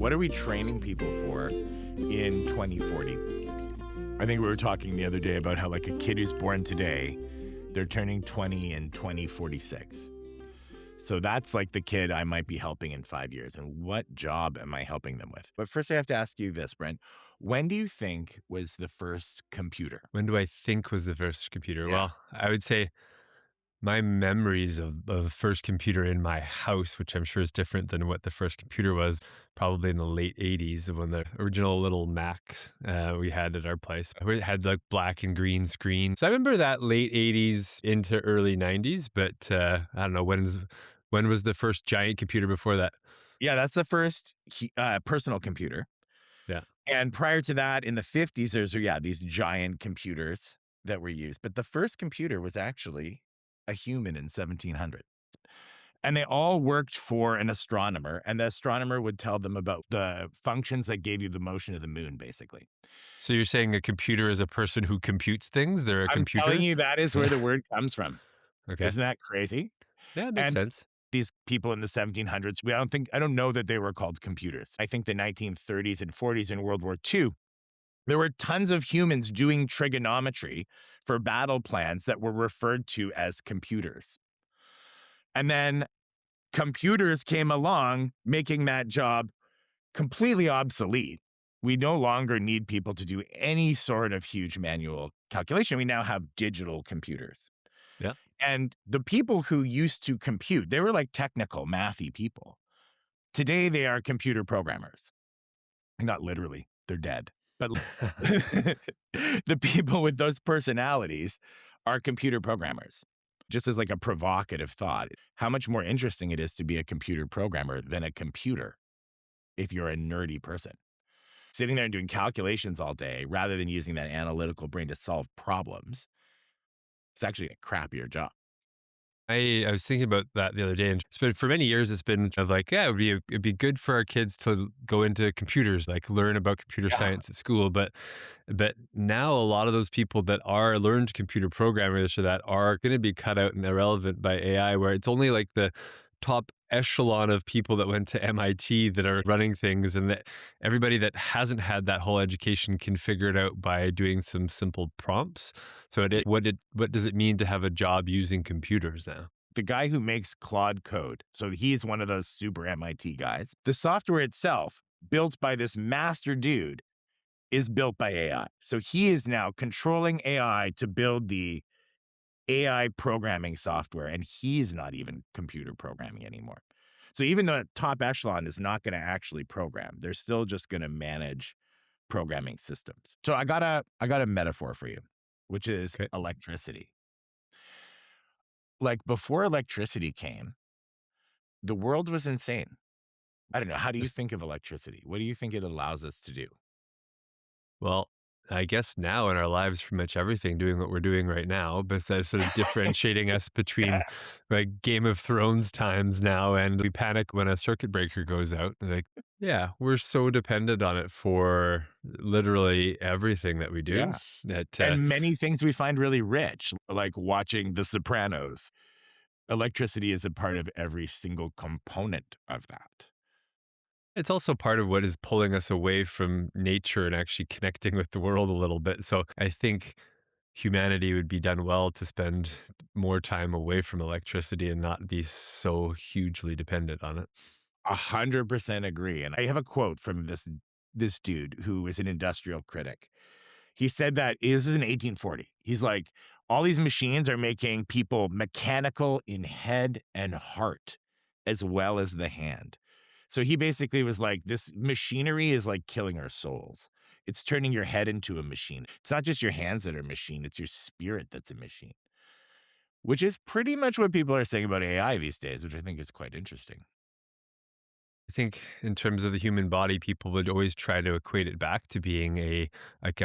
What are we training people for in 2040? I think we were talking the other day about how like a kid who's born today, they're turning 20 in 2046. So that's like the kid I might be helping in 5 years. And what job am I helping them with? But first I have to ask you this, Brent. When do you think was the first computer? When do I think was the first computer? Yeah. Well, I would say my memories of the first computer in my house, which I'm sure is different than what the first computer was, probably in the late 80s when the original little Macs we had at our place. It had like black and green screen. So I remember that late 80s into early 90s, but I don't know, when was the first giant computer before that? Yeah, that's the first personal computer. Yeah. And prior to that, in the 50s, there's, these giant computers that were used. But the first computer was actually a human in 1700. And they all worked for an astronomer, and the astronomer would tell them about the functions that gave you the motion of the moon, basically. So you're saying a computer is a person who computes things? They're a I'm telling computer? you, that is where the word comes from. Okay. Isn't that crazy? Yeah, it makes And sense. these people in the 1700s, I don't know that they were called computers. I think the 1930s and 40s in World War II, there were tons of humans doing trigonometry for battle plans that were referred to as computers. And then computers came along, making that job completely obsolete. We no longer need people to do any sort of huge manual calculation. We now have digital computers. Yeah. And the people who used to compute, they were like technical, mathy people. Today, they are computer programmers. Not literally, they're dead. But the people with those personalities are computer programmers. Just as like a provocative thought, how much more interesting it is to be a computer programmer than a computer if you're a nerdy person. Sitting there and doing calculations all day rather than using that analytical brain to solve problems, it's actually a crappier job. I was thinking about that the other day, and for many years, it's been of like, yeah, it'd be good for our kids to go into computers, like learn about computer Yeah. science at school. But now a lot of those people that are learned computer programmers or that are going to be cut out and irrelevant by AI, where it's only like the top echelon of people that went to MIT that are running things, and that everybody that hasn't had that whole education can figure it out by doing some simple prompts. So what does it mean to have a job using computers now? The guy who makes Claude Code, so he's one of those super MIT guys. The software itself, built by this master dude, is built by AI. So he is now controlling AI to build the AI programming software, and he's not even computer programming anymore. So even the top echelon is not going to actually program. They're still just going to manage programming systems. So I got a metaphor for you, which is Okay. electricity. Like before electricity came, the world was insane. I don't know. How do you think of electricity? What do you think it allows us to do? Well, I guess now in our lives, pretty much everything doing what we're doing right now, besides sort of differentiating us between like Game of Thrones times now, and we panic when a circuit breaker goes out. Like, yeah, we're so dependent on it for literally everything that we do. Yeah. That And many things we find really rich, like watching The Sopranos. Electricity is a part of every single component of that. It's also part of what is pulling us away from nature and actually connecting with the world a little bit. So I think humanity would be done well to spend more time away from electricity and not be so hugely dependent on it. 100% agree. And I have a quote from this dude who is an industrial critic. He said that this is in 1840. He's like, all these machines are making people mechanical in head and heart, as well as the hand. So he basically was like, this machinery is like killing our souls. It's turning your head into a machine. It's not just your hands that are a machine, it's your spirit that's a machine, which is pretty much what people are saying about AI these days, which I think is quite interesting. I think in terms of the human body, people would always try to equate it back to being a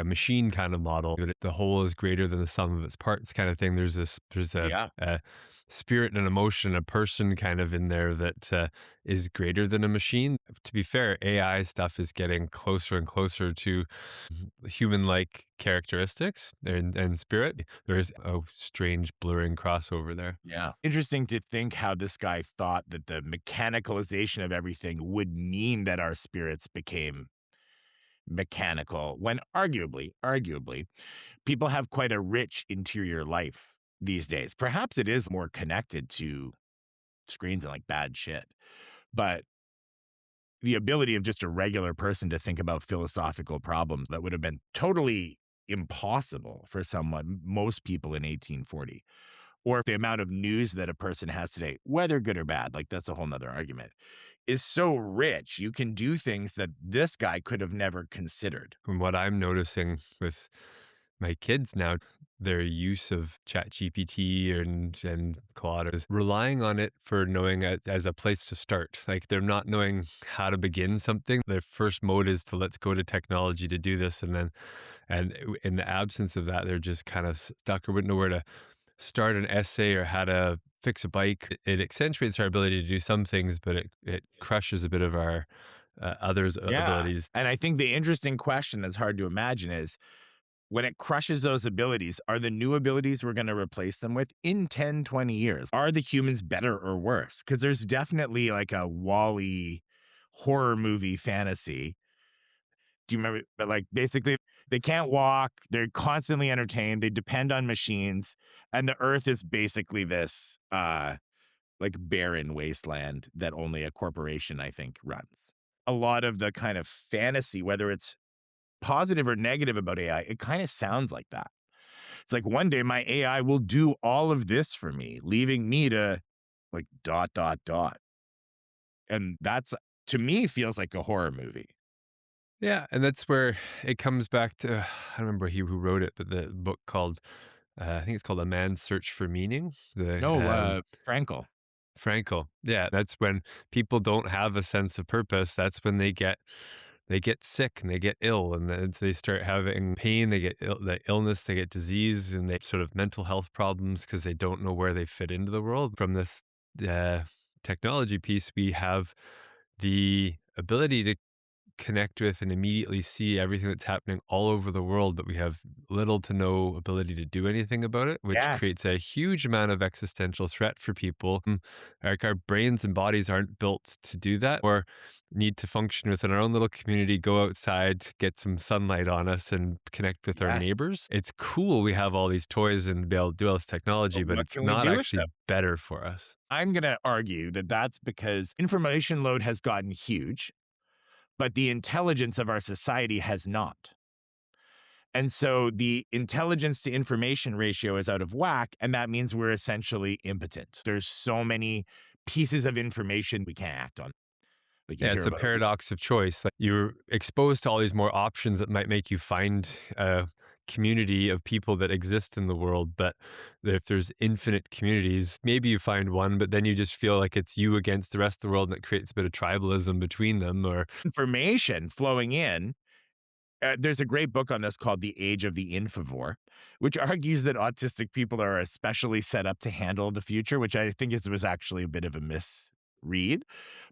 machine kind of model. That the whole is greater than the sum of its parts kind of thing. There's Yeah. a spirit and emotion, a person kind of in there that is greater than a machine. To be fair, AI stuff is getting closer and closer to human-like characteristics and spirit. There's a strange blurring crossover there. Yeah. Interesting to think how this guy thought that the mechanicalization of everything suffering would mean that our spirits became mechanical when arguably, people have quite a rich interior life these days. Perhaps it is more connected to screens and like bad shit. But the ability of just a regular person to think about philosophical problems that would have been totally impossible for someone, most people in 1840, or the amount of news that a person has today, whether good or bad, like that's a whole nother argument, is so rich. You can do things that this guy could have never considered. From what I'm noticing with my kids now, their use of ChatGPT and Claude is relying on it for knowing as a place to start. Like they're not knowing how to begin something. Their first mode is to let's go to technology to do this, and then in the absence of that, they're just kind of stuck or wouldn't know where to start an essay or how to fix a bike. It accentuates our ability to do some things, but it crushes a bit of our others' Yeah. abilities. And I think the interesting question that's hard to imagine is when it crushes those abilities, are the new abilities we're going to replace them with in 10, 20 years? Are the humans better or worse? Because there's definitely like a Wall-E horror movie fantasy. Do you remember? But like basically, they can't walk. They're constantly entertained. They depend on machines, and the Earth is basically this like barren wasteland that only a corporation, I think, runs. A lot of the kind of fantasy, whether it's positive or negative about AI, it kind of sounds like that. It's like one day my AI will do all of this for me, leaving me to like dot dot dot. And that's to me feels like a horror movie. Yeah, and that's where it comes back to I don't remember who wrote it, but the book called I think it's called A Man's Search for Meaning. The No, Frankel. Frankel. Yeah, that's when people don't have a sense of purpose. That's when they get sick and they get ill, and then they start having pain. They get the illness, they get disease, and they sort of mental health problems because they don't know where they fit into the world. From this uh, technology piece, we have the ability to connect with and immediately see everything that's happening all over the world, but we have little to no ability to do anything about it, which Yes. creates a huge amount of existential threat for people. Like our brains and bodies aren't built to do that or need to function within our own little community, go outside, get some sunlight on us and connect with our Yes. neighbors. It's cool we have all these toys and be able to do all this technology, But but what it's can we not do with actually them? better for us. I'm going to argue that that's because information load has gotten huge, but the intelligence of our society has not. And so the intelligence to information ratio is out of whack, and that means we're essentially impotent. There's so many pieces of information we can't act on. Like you Yeah, hear it's a about all these. paradox of choice. Like you're exposed to all these more options that might make you find a community of people that exist in the world. But if there's infinite communities, maybe you find one, but then you just feel like it's you against the rest of the world and it creates a bit of tribalism between them. Or Information flowing in. There's a great book on this called The Age of the Infovore, which argues that autistic people are especially set up to handle the future, which I think was actually a bit of a misread.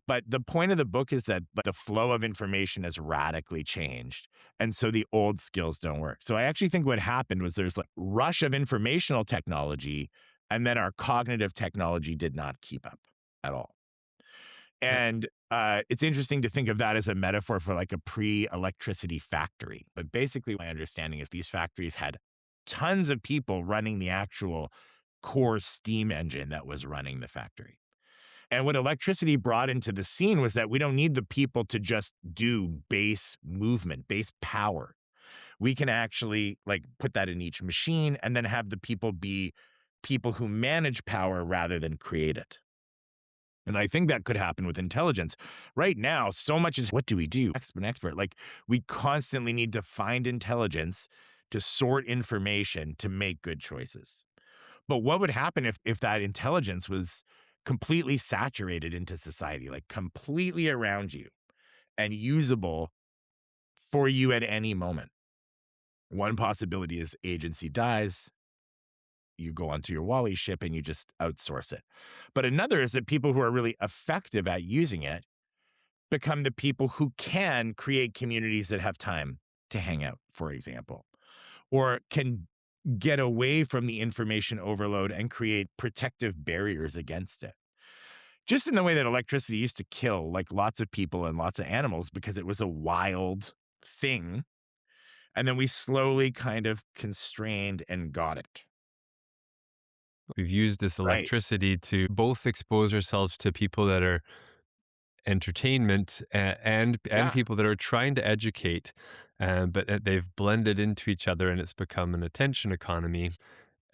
But the point of the book is that the flow of information has radically changed. And so the old skills don't work. So I actually think what happened was there's like rush of informational technology, and then our cognitive technology did not keep up at all. yeah, And it's interesting to think of that as a metaphor for like a pre-electricity factory. But basically, my understanding is these factories had tons of people running the actual core steam engine that was running the factory. And what electricity brought into the scene was that we don't need the people to just do base movement, base power. We can actually like put that in each machine and then have the people be people who manage power rather than create it. And I think that could happen with intelligence. Right now, so much is what do we do? Expert. Like we constantly need to find intelligence to sort information to make good choices. But what would happen if that intelligence was completely saturated into society, like completely around you and usable for you at any moment? One possibility is agency dies, you go onto your Wally ship and you just outsource it. But another is that people who are really effective at using it become the people who can create communities that have time to hang out, for example, or can get away from the information overload and create protective barriers against it. Just in the way that electricity used to kill, like, lots of people and lots of animals because it was a wild thing, and then we slowly kind of constrained and got it. We've used this Right. electricity to both expose ourselves to people that are entertainment and Yeah, people that are trying to educate, but they've blended into each other and it's become an attention economy.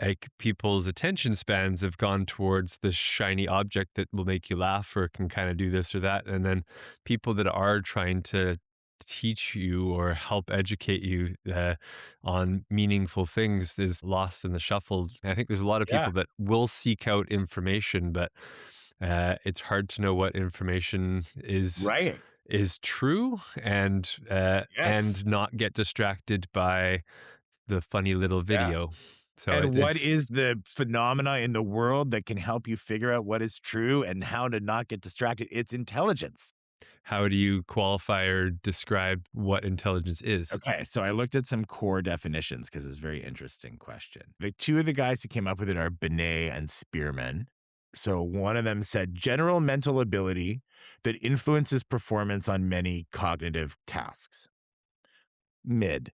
Like people's attention spans have gone towards this shiny object that will make you laugh or can kind of do this or that. And then people that are trying to teach you or help educate you on meaningful things is lost in the shuffle. I think there's a lot of yeah, people that will seek out information, but it's hard to know what information right. is true Yes. and not get distracted by the funny little Yeah. video. So And what it's is the phenomena in the world that can help you figure out what is true and how to not get distracted? It's intelligence. how do you qualify or describe what intelligence is? Okay, so I looked at some core definitions because it's a very interesting question. The two of the guys who came up with it are Binet and Spearman. So one of them said general mental ability that influences performance on many cognitive tasks. Mid.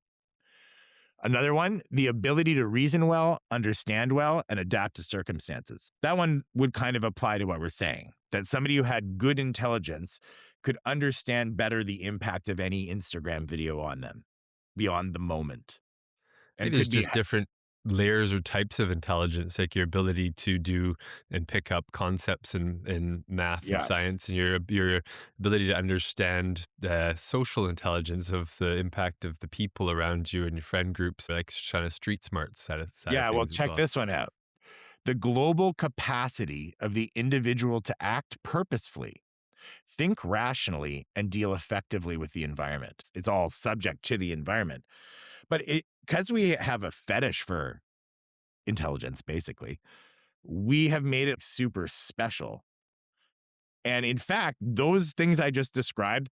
Another one, the ability to reason well, understand well, and adapt to circumstances. That one would kind of apply to what we're saying, that somebody who had good intelligence could understand better the impact of any Instagram video on them beyond the moment and Maybe there's could be just different layers or types of intelligence, like your ability to do and pick up concepts in math and yes. science, and your ability to understand the social intelligence of the impact of the people around you and your friend groups, like kind of street smart side of Yeah, well, things as check well. this one out. The global capacity of the individual to act purposefully, think rationally, and deal effectively with the environment. It's all subject to the environment. But because we have a fetish for intelligence, basically, we have made it super special. And in fact, those things I just described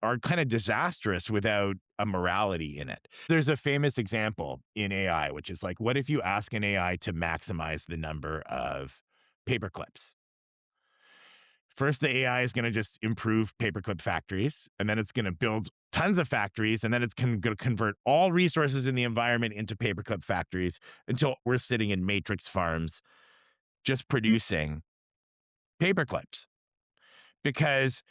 are kind of disastrous without a morality in it. There's a famous example in AI, which is like, what if you ask an AI to maximize the number of paper clips? First, the AI is going to just improve paperclip factories, and then it's going to build tons of factories, and then it's going to convert all resources in the environment into paperclip factories until we're sitting in matrix farms just producing paperclips because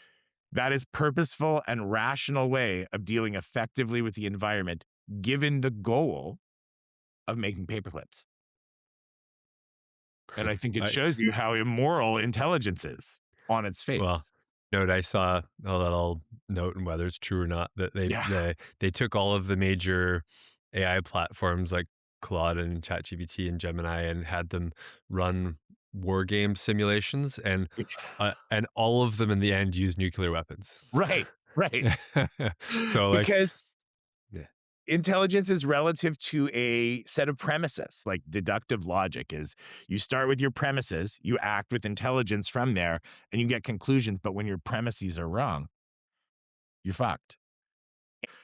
that is purposeful and rational way of dealing effectively with the environment, given the goal of making paperclips. And I think it I shows you how immoral intelligence is on its Well, face. note I saw a little note, and whether it's true or not, that Yeah. they took all of the major AI platforms like Claude and ChatGPT and Gemini and had them run war game simulations, and all of them in the end use nuclear weapons. Right. Right. So like, Because yeah, intelligence is relative to a set of premises. Like deductive logic is you start with your premises, you act with intelligence from there, and you get conclusions. But when your premises are wrong, you're fucked.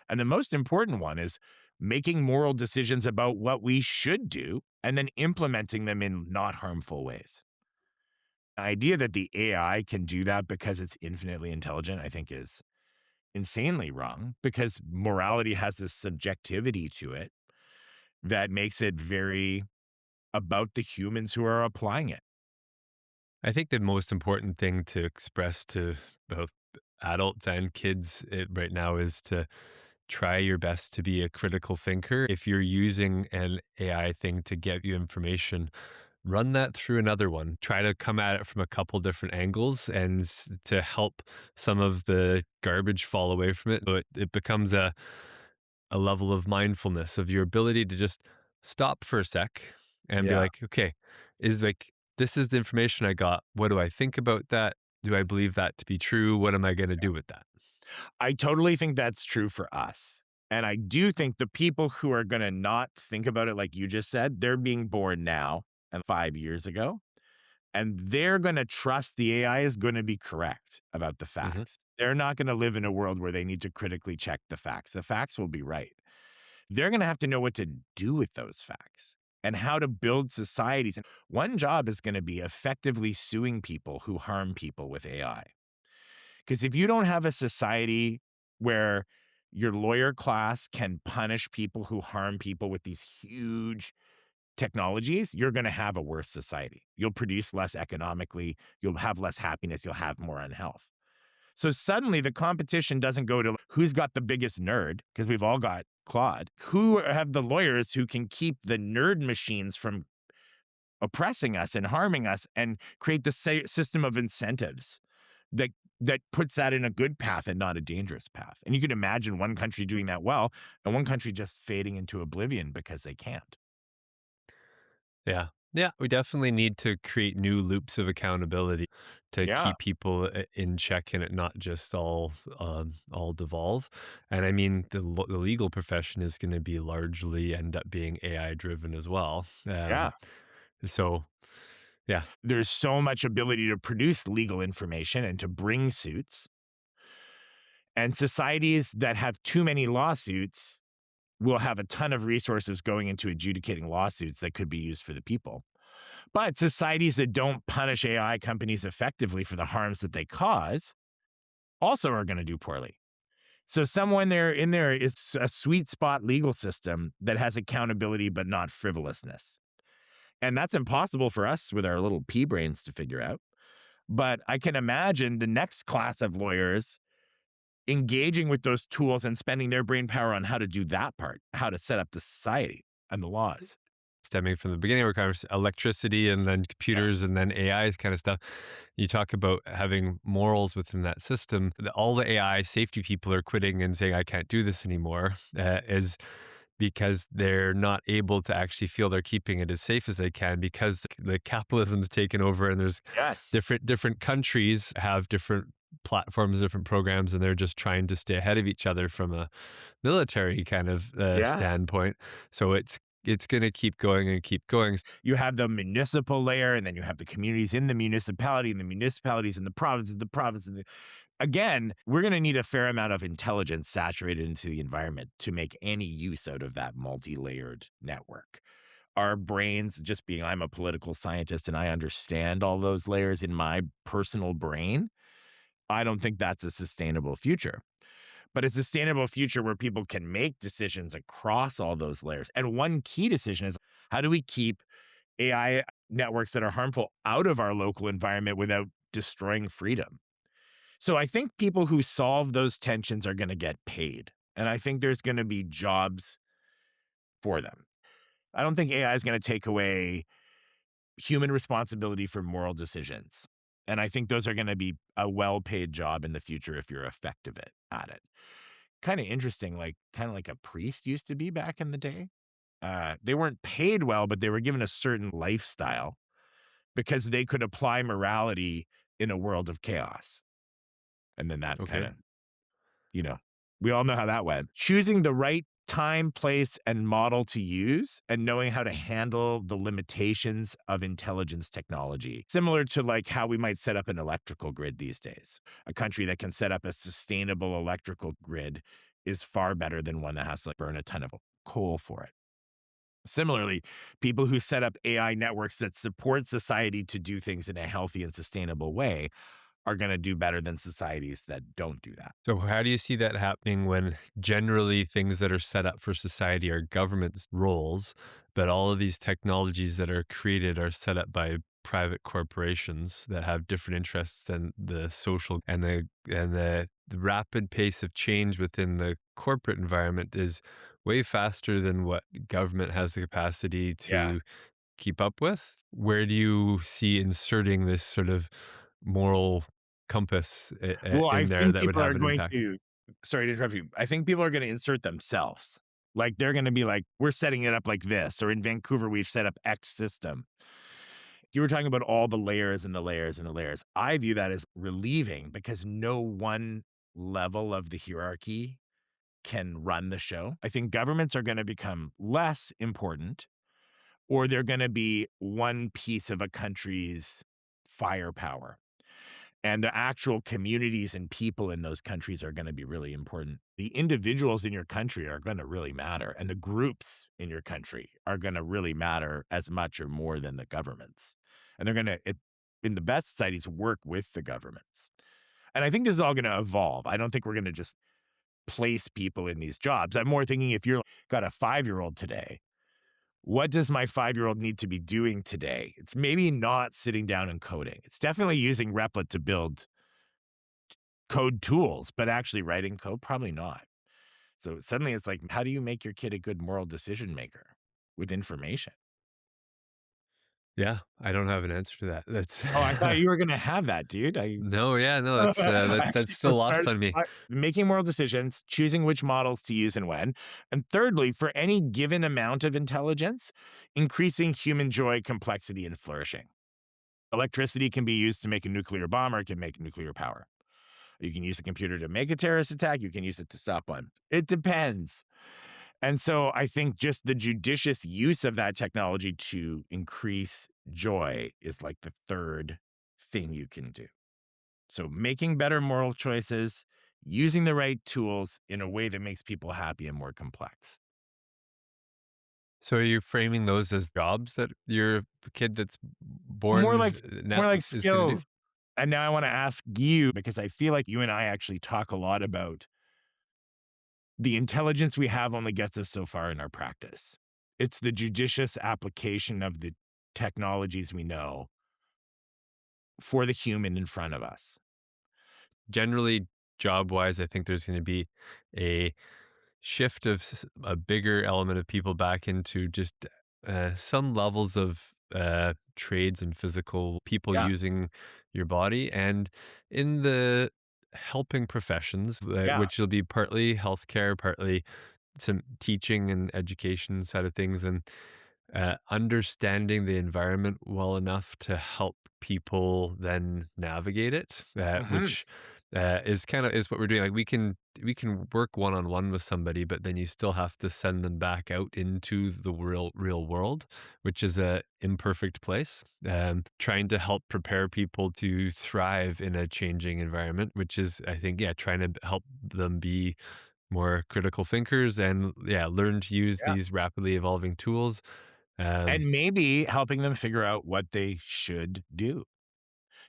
And the most important one is making moral decisions about what we should do and then implementing them in not harmful ways. The idea that the AI can do that because it's infinitely intelligent, I think is insanely wrong because morality has this subjectivity to it that makes it very about the humans who are applying it. I think the most important thing to express to both adults and kids right now is to try your best to be a critical thinker. If you're using an AI thing to get you information, run that through another one. Try to come at it from a couple different angles and to help some of the garbage fall away from it. So it becomes a level of mindfulness of your ability to just stop for a sec and be Yeah. like, okay, is like, this is the information I got. What do I think about that? Do I believe that to be true? What am I going to do with that? I totally think that's true for us. And I do think the people who are going to not think about it, like you just said, they're being born now and 5 years ago. And they're going to trust the AI is going to be correct about the Hmm. facts. They're not going to live in a world where they need to critically check the facts. The facts will be right. They're going to have to know what to do with those facts. and how to build societies. And one job is going to be effectively suing people who harm people with AI. Because if you don't have a society where your lawyer class can punish people who harm people with these huge technologies, you're going to have a worse society. You'll produce less economically, you'll have less happiness, you'll have more unhealth. So suddenly the competition doesn't go to who's got the biggest nerd, because we've all got Claude. Who have the lawyers who can keep the nerd machines from oppressing us and harming us and create the system of incentives that puts that in a good path and not a dangerous path. And you can imagine one country doing that well and one country just fading into oblivion because they can't. Yeah. Yeah, we definitely need to create new loops of accountability to Yeah. keep people in check and it not just all devolve. And I mean, the legal profession is going to be largely end up being AI driven as well. Yeah. So yeah, There's so much ability to produce legal information and to bring suits. And societies that have too many lawsuits will have a ton of resources going into adjudicating lawsuits that could be used for the people. But societies that don't punish AI companies effectively for the harms that they cause also are going to do poorly. So someone there in there is a sweet spot legal system that has accountability but not frivolousness. And that's impossible for us with our little pea brains to figure out. But I can imagine the next class of lawyers engaging with those tools and spending their brain power on how to do that part, how to set up the society and the laws. stemming from the beginning of our conversation, electricity and then Yeah. computers and then AI kind of stuff. You talk about having morals within that system. All the AI safety people are quitting and saying, I can't do this anymore, is because they're not able to actually feel they're keeping it as safe as they can because the capitalism's taken over and there's Yes. different countries have different platforms, different programs, and they're just trying to stay ahead of each other from a military kind of Yeah. standpoint. So it's going to keep going and keep going. You have the municipal layer, and then you have the communities in the municipality, and the municipalities in the provinces, again, we're going to need a fair amount of intelligence saturated into the environment to make any use out of that multi-layered network. Our brains, just being, I'm a political scientist and I understand all those layers in my personal brain. I don't think that's a sustainable future. But a sustainable future where people can make decisions across all those layers. And one key decision is, how do we keep AI networks that are harmful out of our local environment without destroying freedom? So I think people who solve those tensions are going to get paid. And I think there's going to be jobs for them. I don't think AI is going to take away human responsibility for moral decisions. And I think those are going to be a well-paid job in the future if you're effective at it. Kind of interesting, like kind of like a priest used to be back in the day. They weren't paid well, but they were given a certain lifestyle because they could apply morality in a world of chaos. And then that kind Okay. of, you know, we all know how that went. Choosing the right time, place, and model to use and knowing how to handle the limitations of intelligence technology. Similar to like how we might set up an electrical grid these days. A country that can set up a sustainable electrical grid is far better than one that has to like burn a ton of coal for it. Similarly, people who set up AI networks that support society to do things in a healthy and sustainable way are going to do better than societies that don't do that. So, how do you see that happening when generally things that are set up for society are government's roles, but all of these technologies that are created are set up by private corporations that have different interests than the social and the rapid pace of change within the corporate environment is way faster than what government has the capacity Yeah. to keep up with? Where do you see inserting this sort of moral compass Well, I in there think that would people have are an going impact? to, sorry to interrupt you. I think people are going to insert themselves. Like they're going to be like, we're setting it up like this, or in Vancouver, we've set up X system. You were talking about all the layers and the layers and the layers. I view that as relieving because no one level of the hierarchy can run the show. I think governments are going to become less important, or they're going to be one piece of a country's firepower. And the actual communities and people in those countries are gonna be really important. The individuals in your country are gonna really matter, and the groups in your country are gonna really matter as much or more than the governments. And they're gonna, in the best societies, work with the governments. And I think this is all gonna evolve. I don't think we're gonna just place people in these jobs. I'm more thinking if you're got a 5-year-old today, what does my 5-year-old need to be doing today? It's maybe not sitting down and coding. It's definitely using Replit to build code tools, but actually writing code, probably not. So suddenly it's like, how do you make your kid a good moral decision maker with information? Yeah, I don't have an answer to that. That's Oh, I thought you were gonna have that, dude. I no, yeah, no, that's actually so still lost started on me. making moral decisions, choosing which models to use and when. And thirdly, for any given amount of intelligence, increasing human joy, complexity, and flourishing. Electricity can be used to make a nuclear bomb or it can make nuclear power. You can use a computer to make a terrorist attack. You can use it to stop one. It depends. And so I think just the judicious use of that technology to increase joy is like the third thing you can do. So making better moral choices, using the right tools in a way that makes people happy and more complex. So are you framing those as jobs that your kid that's More born like now more like is gonna do? skills. And now I want to ask you because I feel like you and I actually talk a lot about the intelligence we have only gets us so far in our practice. It's the judicious application of the technologies we know for the human in front of us. Generally, job-wise, I think there's gonna be a shift of a bigger element of people back into just some levels of trades and physical people Yeah, using your body. And in the helping professions, yeah, which will be partly healthcare, partly some teaching and education side of things, and understanding the environment well enough to help people then navigate it, mhm, which is kind of is what we're doing. Like we can work one on one with somebody, but then you still have to send them back out into the real world, which is a imperfect place. Trying to help prepare people to thrive in a changing environment, which is, I think, yeah, trying to help them be more critical thinkers and yeah, learn to use yeah. these rapidly evolving tools. Um, And maybe helping them figure out what they should do.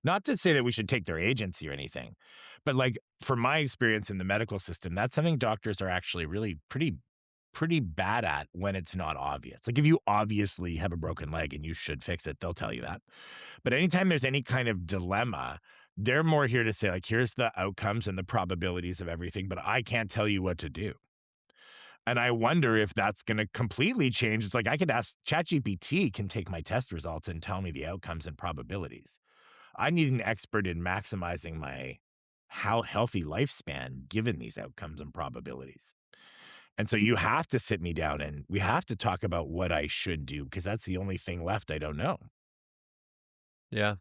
Not to say that we should take their agency or anything, but, like, from my experience in the medical system, that's something doctors are actually really pretty bad at when it's not obvious. Like, if you obviously have a broken leg and you should fix it, they'll tell you that. But anytime there's any kind of dilemma, they're more here to say, like, "Here's the outcomes and the probabilities of everything, but I can't tell you what to do." And I wonder if that's gonna completely change. It's like I could ask ChatGPT can take my test results and tell me the outcomes and probabilities. I need an expert in maximizing my how healthy lifespan given these outcomes and probabilities. And so you have to sit me down and we have to talk about what I should do because that's the only thing left I don't know. yeah,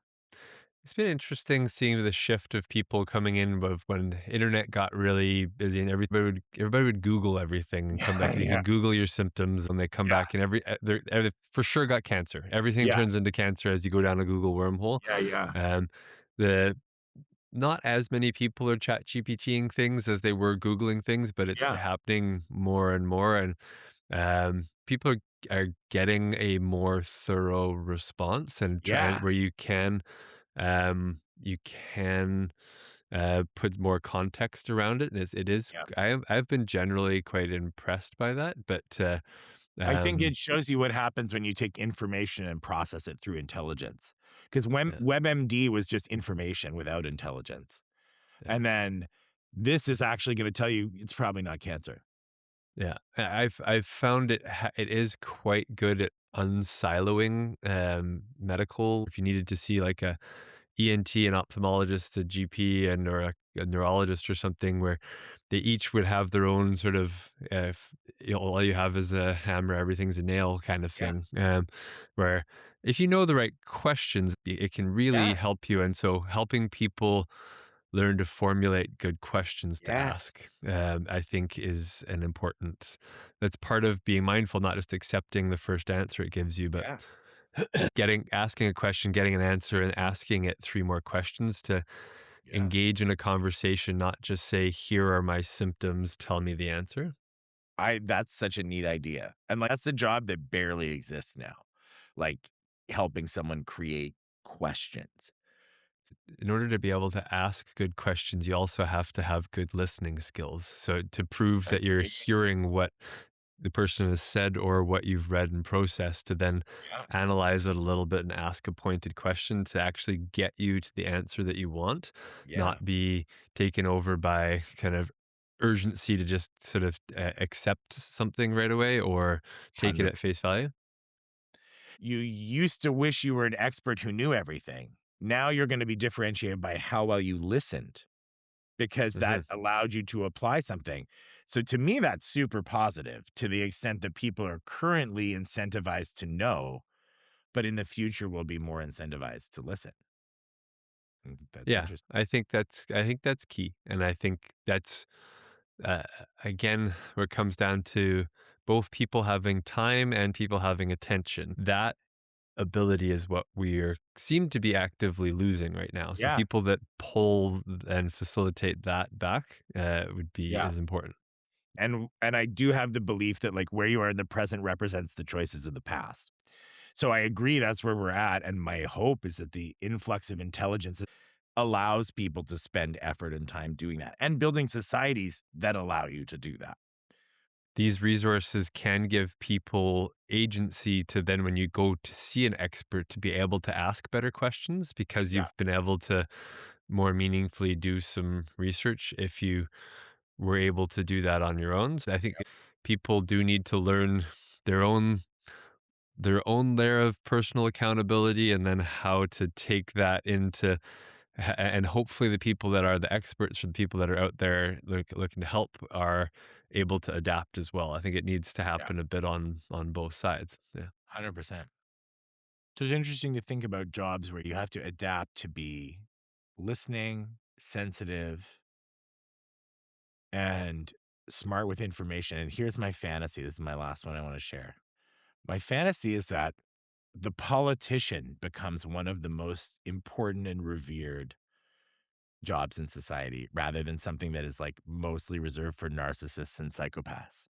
it's been interesting seeing the shift of people coming in of when the internet got really busy and everybody would Google everything and come Yeah, back, and you yeah, could Google your symptoms and they come yeah, back and they for sure got cancer. Everything yeah, turns into cancer as you go down a Google wormhole. yeah, yeah, Um, the Not as many people are chat GPTing things as they were Googling things, but it's yeah, happening more and more. And people are getting a more thorough response and trying yeah, where you can put more context around it. And it is, yeah. I've been generally quite impressed by that, but I think um, it shows you what happens when you take information and process it through intelligence. Because yeah, WebMD was just information without intelligence. yeah. And then this is actually gonna tell you it's probably not cancer. Yeah, I've found it is quite good at unsiloing medical. If you needed to see like a ENT, an ophthalmologist, a GP, and or a neurologist or something, where they each would have their own sort of if all you have is a hammer, everything's a nail kind of Yeah. thing. Where if you know the right questions, it can really Yes. help you. And so helping people learn to formulate good questions to Yes. ask, I think is an important that's part of being mindful, not just accepting the first answer it gives you, but Yeah. asking a question, getting an answer, and asking it three more questions to Yeah. engage in a conversation, not just say, "Here are my symptoms, tell me the answer." I That's such a neat idea, and, like, that's the job that barely exists now, like, helping someone create questions. In order to be able to ask good questions, you also have to have good listening skills. So to prove that you're Agreed. hearing what the person has said or what you've read and processed, to then Yeah, analyze it a little bit and ask a pointed question to actually get you to the answer that you want, yeah, not be taken over by kind of urgency to just sort of accept something right away or take it 100. at face value. You used to wish you were an expert who knew everything. Now you're gonna be differentiated by how well you listened, because that Mhm. allowed you to apply something. So to me, that's super positive to the extent that people are currently incentivized to know, but in the future will be more incentivized to listen. That's Yeah, interesting. I think that's key, and I think that's uh, again where it comes down to both people having time and people having attention. That ability is what we seem to be actively losing right now. So Yeah, people that pull and facilitate that back would be yeah. is important. And I do have the belief that, like, where you are in the present represents the choices of the past. So I agree that's where we're at, and my hope is that the influx of intelligence allows people to spend effort and time doing that, and building societies that allow you to do that. These resources can give people agency to then, when you go to see an expert, to be able to ask better questions because Yeah, you've been able to more meaningfully do some research if you were able to do that on your own. So I think yeah, people do need to learn their own layer of personal accountability, and then how to take that into and hopefully the people that are the experts or the people that are out there looking to help are able to adapt as well. I think it needs to yeah, happen a bit on both sides. Yeah. 100%. So it's interesting to think about jobs where you have to adapt to be listening, sensitive, and smart with information. And here's my fantasy. This is my last one I want to share. My fantasy is that the politician becomes one of the most important and revered jobs in society rather than something that is like mostly reserved for narcissists and psychopaths.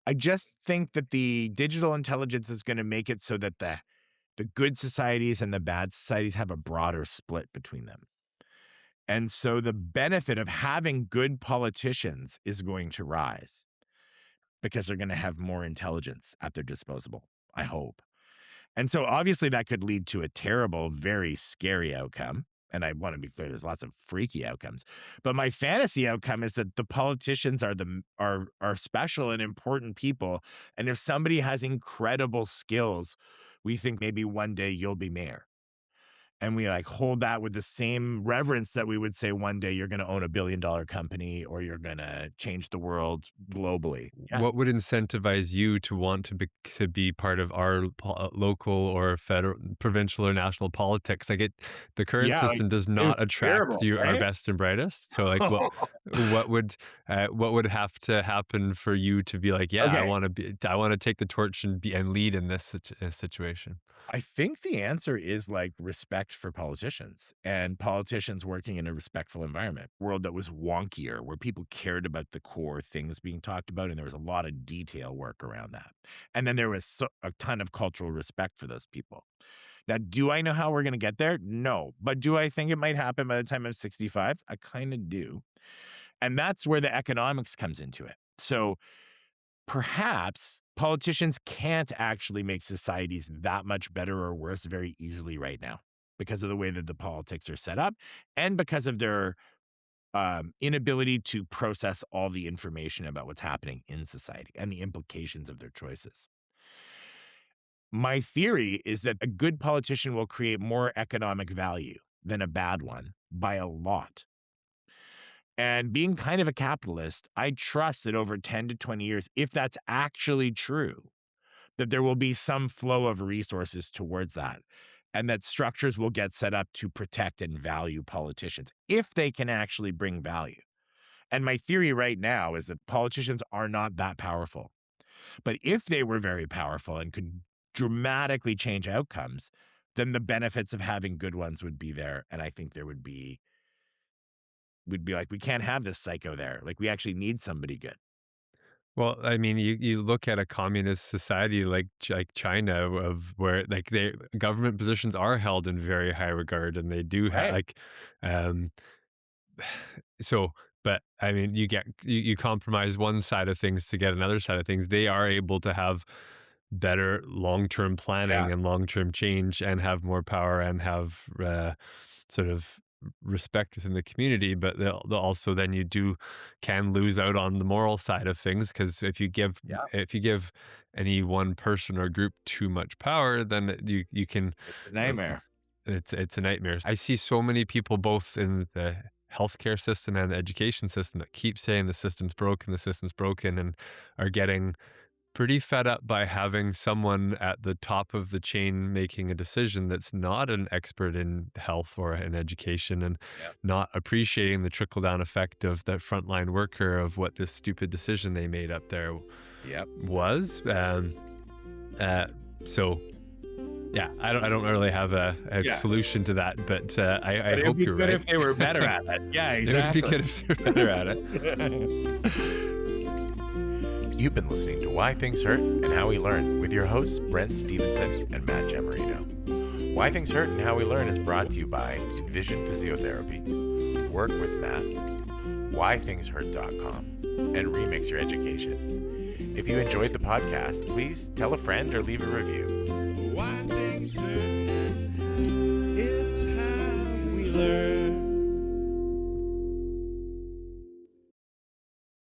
I just think that the digital intelligence is going to make it so that the good societies and the bad societies have a broader split between them. And so the benefit of having good politicians is going to rise because they're going to have more intelligence at their disposal, I hope. And so obviously that could lead to a terrible, very scary outcome. And I want to be clear, there's lots of freaky outcomes. But my fantasy outcome is that the politicians are special and important people. And if somebody has incredible skills, we think maybe one day you'll be mayor. And we like hold that with the same reverence that we would say one day you're going to own a $1 billion company or you're going to change the world globally. Yeah. What would incentivize you to want to be part of our local or federal, provincial, or national politics? Like, the current Yeah. Like, system does it was not attract terrible, you our right? best and brightest. So, like, what would what would have to happen for you to be like, yeah, Okay. I want to take the torch and lead in this situation? I think the answer is like respect for politicians and politicians working in a respectful environment, world that was wonkier, where people cared about the core things being talked about. And there was a lot of detail work around that. And then there was a ton of cultural respect for those people. Now, do I know how we're going to get there? No. But do I think it might happen by the time I'm 65? I kind of do. And that's where the economics comes into it. So perhaps politicians can't actually make societies that much better or worse very easily right now because of the way that the politics are set up and because of their inability to process all the information about what's happening in society and the implications of their choices. My theory is that a good politician will create more economic value than a bad one by a lot. And being kind of a capitalist, I trust that over 10 to 20 years, if that's actually true, that there will be some flow of resources towards that, and that structures will get set up to protect and value politicians if they can actually bring value. And my theory right now is that politicians are not that powerful. But if they were very powerful and could dramatically change outcomes, then the benefits of having good ones would be there. And I think there would be we'd be like, we can't have this psycho there. Like, we actually need somebody good. Well, I mean, you look at a communist society like China, of where like they government positions are held in very high regard, and they do have Right. like, um, so. But I mean, you compromise one side of things to get another side of things. They are able to have better long-term Yeah. planning and long-term change, and have more power, and have sort of respect within the community. But they'll also, then can lose out on the moral side of things, because Yeah. if you give any one person or group too much power, then you can It's a uh, nightmare. it's a nightmare. I see so many people both in the healthcare system and the education system that keep saying the system's broken, and are getting pretty fed up by having someone at the top of the chain making a decision that's not an expert in health or in education, and Yeah. not appreciating the trickle down effect of that frontline worker, of what this stupid decision they made up there Yep. was. Uh, so yeah, I don't really have a Yeah. solution to that, but I But it would hope be you're good right. if they were better at it. Yeah, It would be exactly. good if they're better at it. You've been listening to Why Things Hurt and How We Learn with your hosts, Brent Stevenson and Matt Giammarino. Why Things Hurt and How We Learn is brought to you by Envision Physiotherapy, Work with Matt, whythingshurt.com, and Remix Your Education. If you enjoyed the podcast, please tell a friend or leave a review. Why Things Hurt.